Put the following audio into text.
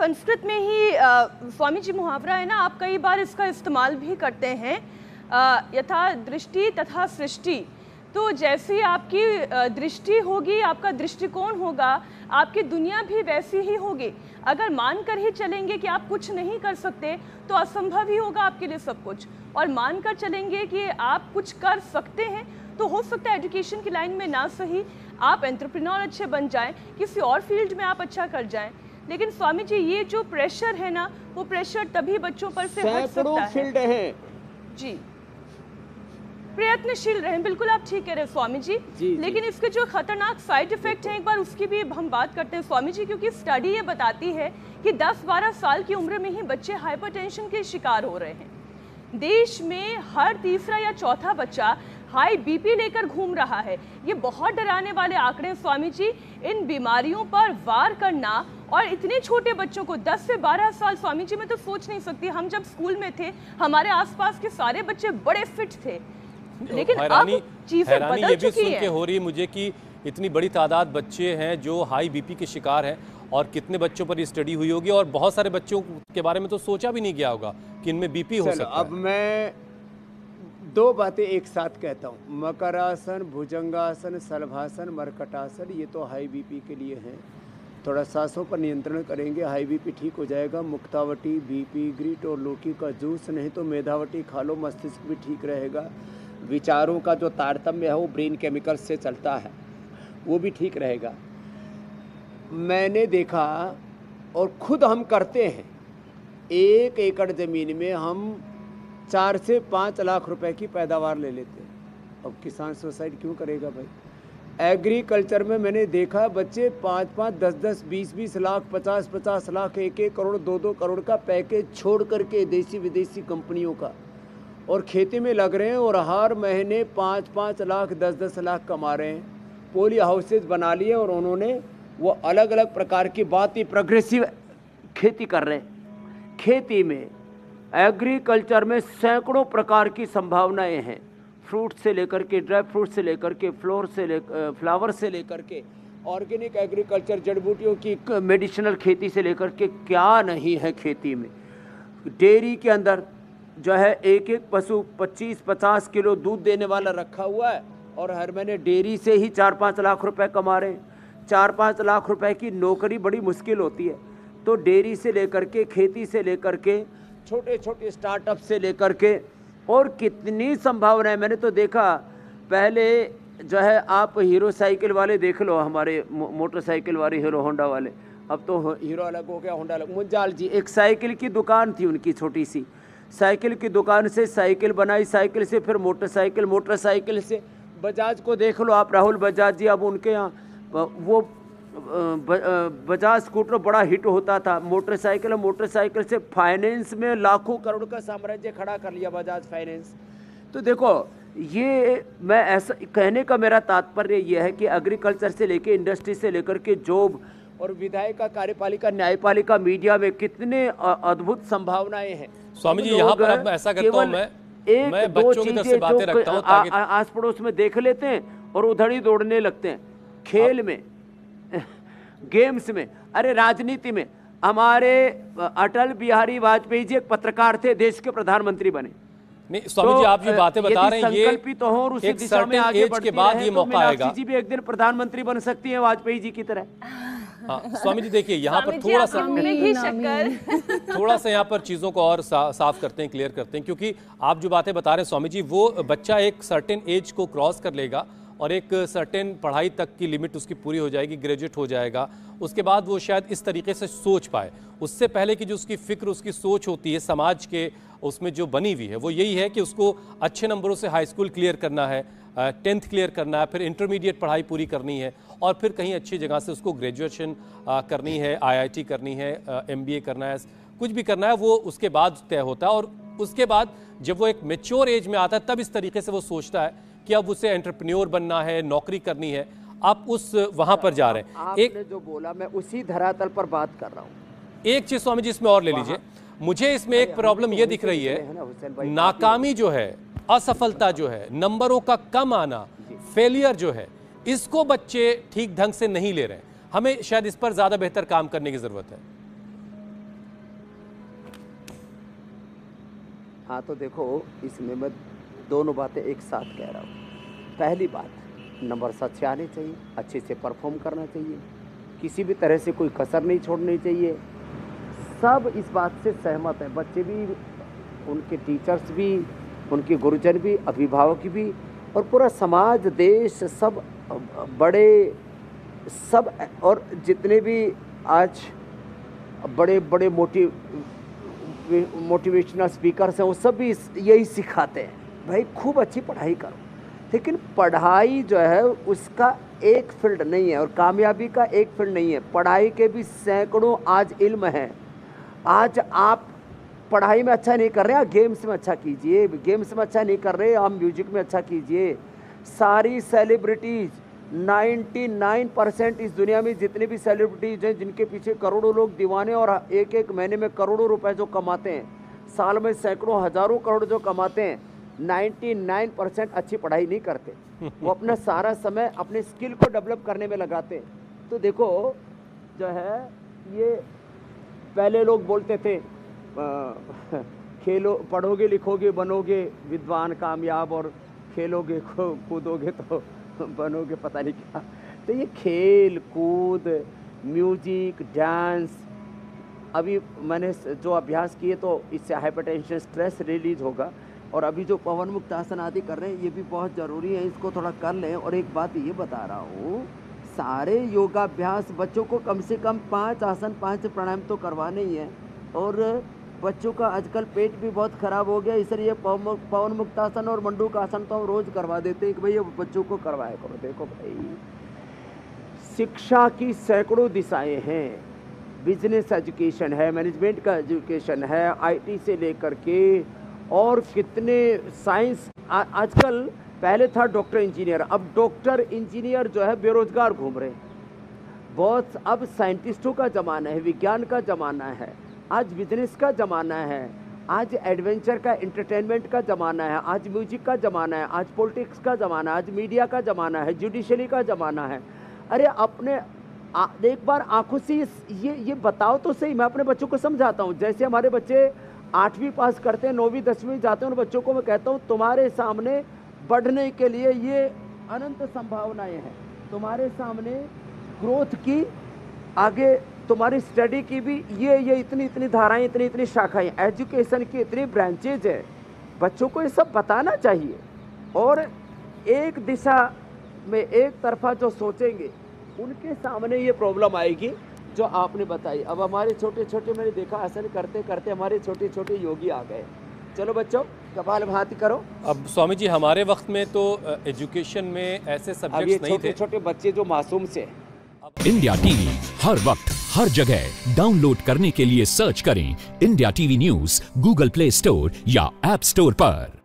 संस्कृत में ही स्वामी जी मुहावरा है ना, आप कई बार इसका इस्तेमाल भी करते हैं, यथा दृष्टि तथा सृष्टि। तो जैसी आपकी दृष्टि होगी, आपका दृष्टिकोण होगा, आपकी दुनिया भी वैसी ही होगी। अगर मानकर ही चलेंगे कि आप कुछ नहीं कर सकते तो असंभव ही होगा आपके लिए सब कुछ, और मानकर चलेंगे कि आप कुछ कर सकते हैं तो हो सकता है एजुकेशन की लाइन में ना सही आप एंटरप्रेन्योर अच्छे बन जाएं, किसी और फील्ड में आप अच्छा कर जाएं। लेकिन स्वामी जी ये जो प्रेशर है ना, वो प्रेशर तभी बच्चों पर से हट सकता है। फील्ड है जी, प्रयत्नशील रहें, बिल्कुल आप ठीक कह रहे हैं स्वामी जी। लेकिन इसके जो खतरनाक साइड इफेक्ट हैं एक बार उसकी भी हम बात करते हैं स्वामी जी, क्योंकि स्टडी ये बताती है कि 10-12 साल की उम्र में ही बच्चे हाइपरटेंशन के शिकार हो रहे हैं। देश में हर तीसरा या चौथा बच्चा हाई बीपी लेकर घूम रहा है। ये बहुत डराने वाले आंकड़े हैं स्वामी जी। इन बीमारियों पर वार करना, और इतने छोटे बच्चों को 10 से 12 साल, स्वामी जी मैं तो सोच नहीं सकती, हम जब स्कूल में थे हमारे आसपास के सारे बच्चे बड़े फिट थे, लेकिन अब चीजें बदल चुकी हैं। हो रही है मुझे कि इतनी बड़ी तादाद बच्चे हैं जो हाई बीपी के शिकार हैं, और कितने बच्चों पर ये स्टडी हुई होगी, और बहुत सारे बच्चों के बारे में तो सोचा भी नहीं गया होगा कि इनमें बीपी हो सकता है। अब मैं दो बातें एक साथ कहता हूँ, मकरासन, भुजंगासन, शलभासन, मरकटासन, ये तो हाई बीपी के लिए हैं। थोड़ा सांसों पर नियंत्रण करेंगे, हाई बीपी ठीक हो जाएगा। मुक्तावटी, बीपी ग्रीट और लौकी का जूस, नहीं तो मेधावटी खा लो, मस्तिष्क भी ठीक रहेगा। विचारों का जो तारतम्य है वो ब्रेन केमिकल्स से चलता है, वो भी ठीक रहेगा। मैंने देखा और खुद हम करते हैं, 1 एकड़ ज़मीन में हम 4 से 5 लाख रुपए की पैदावार ले लेते हैं। अब किसान सुसाइड क्यों करेगा भाई? एग्रीकल्चर में मैंने देखा बच्चे 5-5, 10-10, 20-20 लाख, 50-50 लाख, 1-1 करोड़, 2-2 करोड़ का पैकेज छोड़ करके देसी विदेशी कंपनियों का, और खेती में लग रहे हैं और हर महीने 5-5 लाख, 10-10 लाख कमा रहे हैं। पोली हाउसेज बना लिए और उन्होंने वो अलग अलग प्रकार की बात ही प्रोग्रेसिव खेती कर रहे हैं। खेती में, एग्रीकल्चर में सैकड़ों प्रकार की संभावनाएं हैं, फ्रूट से लेकर के, ड्राई फ्रूट से लेकर के, फ्लावर से लेकर के, ऑर्गेनिक एग्रीकल्चर, जड़ी बूटियों की मेडिसिनल खेती से लेकर के क्या नहीं है खेती में। डेयरी के अंदर जो है एक पशु 25-50 किलो दूध देने वाला रखा हुआ है, और हर महीने डेयरी से ही 4-5 लाख रुपए कमा रहे हैं। 4-5 लाख रुपए की नौकरी बड़ी मुश्किल होती है। तो डेयरी से लेकर के, खेती से लेकर के, छोटे छोटे स्टार्टअप से लेकर के, और कितनी संभावना है। मैंने तो देखा, पहले जो है आप हीरो साइकिल वाले देख लो, हमारे मोटरसाइकिल वाले हीरो होंडा वाले, अब तो हीरो अलग हो गया, होंडा अलग। मुंजाल जी, एक साइकिल की दुकान थी उनकी, छोटी सी साइकिल की दुकान से साइकिल बनाई, साइकिल से फिर मोटरसाइकिल, मोटरसाइकिल से बजाज को देख लो आप, राहुल बजाज जी, अब उनके यहाँ वो बजाज स्कूटर बड़ा हिट होता था। मोटरसाइकिल, मोटरसाइकिल से फाइनेंस में लाखों करोड़ का साम्राज्य खड़ा कर लिया बजाज फाइनेंस। तो देखो, ये मैं ऐसा कहने का मेरा तात्पर्य ये है कि एग्रीकल्चर से लेके, इंडस्ट्री से लेकर के, जॉब और विधायिका, कार्यपालिका, न्यायपालिका, मीडिया में कितने अद्भुत संभावनाएं हैं। स्वामी जी, यहाँ पर अब ऐसा करता हूँ, मैं बच्चों की तरफ से बातें रखता हूँ, आस पड़ोस में देख लेते हैं और उधर ही दौड़ने लगते हैं। खेल में, गेम्स में, अरे राजनीति में, हमारे अटल बिहारी वाजपेयी जी एक पत्रकार थे, देश के प्रधानमंत्री बने। नहीं स्वामी जी, आप जो बातें बता रहे हैं, ये संकल्पित हो और उसी दिशा में आगे बढ़ते के बाद ये मौका आएगा। जी भी एक दिन प्रधानमंत्री बन सकती है वाजपेयी जी की तरह। हाँ स्वामी जी, देखिए यहाँ पर थोड़ा सा यहाँ पर चीज़ों को और साफ करते हैं, क्लियर करते हैं, क्योंकि आप जो बातें बता रहे हैं स्वामी जी, वो बच्चा एक सर्टेन एज को क्रॉस कर लेगा और एक सर्टेन पढ़ाई तक की लिमिट उसकी पूरी हो जाएगी, ग्रेजुएट हो जाएगा, उसके बाद वो शायद इस तरीके से सोच पाए। उससे पहले की जो उसकी फिक्र, उसकी सोच होती है समाज के उसमें जो बनी हुई है, वो यही है कि उसको अच्छे नंबरों से हाई स्कूल क्लियर करना है, 10th क्लियर करना है, फिर इंटरमीडिएट पढ़ाई पूरी करनी है, और फिर कहीं अच्छी जगह से उसको ग्रेजुएशन करनी है, IIT करनी है, MBA करना है, कुछ भी करना है, वो उसके बाद तय होता है। और उसके बाद जब वो एक मैच्योर एज में आता है, तब इस तरीके से वो सोचता है कि अब उसे एंटरप्रेन्योर बनना है, नौकरी करनी है। आप उस वहां पर जा रहे हैं। आपने जो बोला, मैं उसी धरातल पर बात कर रहा हूँ। एक चीज स्वामी जी इसमें और ले लीजिए, मुझे इसमें एक प्रॉब्लम ये दिख रही है, नाकामी जो है, असफलता जो है, नंबरों का कम आना, फेलियर जो है, इसको बच्चे ठीक ढंग से नहीं ले रहे हैं। हमें शायद इस पर ज्यादा बेहतर काम करने की जरूरत है। हाँ, तो देखो इसमें मैं दोनों बातें एक साथ कह रहा हूँ। पहली बात, नंबर्स अच्छे आने चाहिए, अच्छे से परफॉर्म करना चाहिए, किसी भी तरह से कोई कसर नहीं छोड़नी चाहिए। सब इस बात से सहमत हैं, बच्चे भी, उनके टीचर्स भी, उनके गुरुजन भी, अभिभावक भी, और पूरा समाज, देश, सब बड़े, सब, और जितने भी आज बड़े बड़े मोटिवेशनल स्पीकर्स हैं वो सब भी यही सिखाते हैं, भाई खूब अच्छी पढ़ाई करो। लेकिन पढ़ाई जो है उसका एक फील्ड नहीं है और कामयाबी का एक फील्ड नहीं है। पढ़ाई के भी सैकड़ों आज इल्म हैं। आज आप पढ़ाई में अच्छा नहीं कर रहे, आप गेम्स में अच्छा कीजिए, गेम्स में अच्छा नहीं कर रहे, आप म्यूजिक में अच्छा कीजिए। सारी सेलिब्रिटीज़ 99% इस दुनिया में जितने भी सेलिब्रिटीज़ हैं जिनके पीछे करोड़ों लोग दीवाने और एक एक महीने में करोड़ों रुपए जो कमाते हैं, साल में सैकड़ों हज़ारों करोड़ जो कमाते हैं, 99% अच्छी पढ़ाई नहीं करते। वो अपना सारा समय अपने स्किल को डेवलप करने में लगाते हैं। तो देखो जो है, ये पहले लोग बोलते थे खेलो, पढ़ोगे लिखोगे बनोगे विद्वान कामयाब, और खेलोगे कूदोगे तो बनोगे पता नहीं क्या। तो ये खेल कूद, म्यूजिक, डांस, अभी मैंने जो अभ्यास किए तो इससे हाइपरटेंशन, स्ट्रेस रिलीज होगा। और अभी जो पवन मुक्त आसन आदि कर रहे हैं ये भी बहुत ज़रूरी है, इसको थोड़ा कर लें। और एक बात ये बता रहा हूँ, सारे योगाभ्यास बच्चों को कम से कम 5 आसन 5 प्राणायाम तो करवाने ही है। और बच्चों का आजकल पेट भी बहुत ख़राब हो गया, इसलिए पवन मुक्तासन और मंडूक आसन तो हम रोज़ करवा देते हैं कि भैया बच्चों को करवाया करो। देखो भाई, शिक्षा की सैकड़ों दिशाएं हैं, बिजनेस एजुकेशन है, मैनेजमेंट का एजुकेशन है, आईटी से लेकर के और कितने साइंस। आजकल पहले था डॉक्टर इंजीनियर, अब डॉक्टर इंजीनियर जो है बेरोजगार घूम रहे हैं बहुत। अब साइंटिस्टों का ज़माना है, विज्ञान का ज़माना है, आज बिजनेस का ज़माना है, आज एडवेंचर का, एंटरटेनमेंट का ज़माना है, आज म्यूजिक का ज़माना है, आज पॉलिटिक्स का ज़माना है, आज मीडिया का ज़माना है, जुडिशरी का ज़माना है। अरे अपने एक बार आंखों से ये बताओ तो सही। मैं अपने बच्चों को समझाता हूँ, जैसे हमारे बच्चे 8वीं पास करते हैं, 9वीं 10वीं जाते हैं, उन बच्चों को मैं कहता हूँ तुम्हारे सामने बढ़ने के लिए ये अनंत संभावनाएं हैं, तुम्हारे सामने ग्रोथ की, आगे तुम्हारी स्टडी की भी ये इतनी धाराएं, इतनी शाखाएं, एजुकेशन की इतनी ब्रांचेज है। बच्चों को ये सब बताना चाहिए। और एक दिशा में एक तरफा जो सोचेंगे उनके सामने ये प्रॉब्लम आएगी जो आपने बताई। अब हमारे छोटे छोटे, मैंने देखा आसन करते करते हमारे छोटे छोटे योगी आ गए। चलो बच्चों कपालभाति करो। अब स्वामी जी हमारे वक्त में तो एजुकेशन में ऐसे सब्जेक्ट्स नहीं थे, छोटे बच्चे जो मासूम से। इंडिया टीवी हर वक्त हर जगह डाउनलोड करने के लिए सर्च करें India TV news Google play store या ऐप स्टोर पर।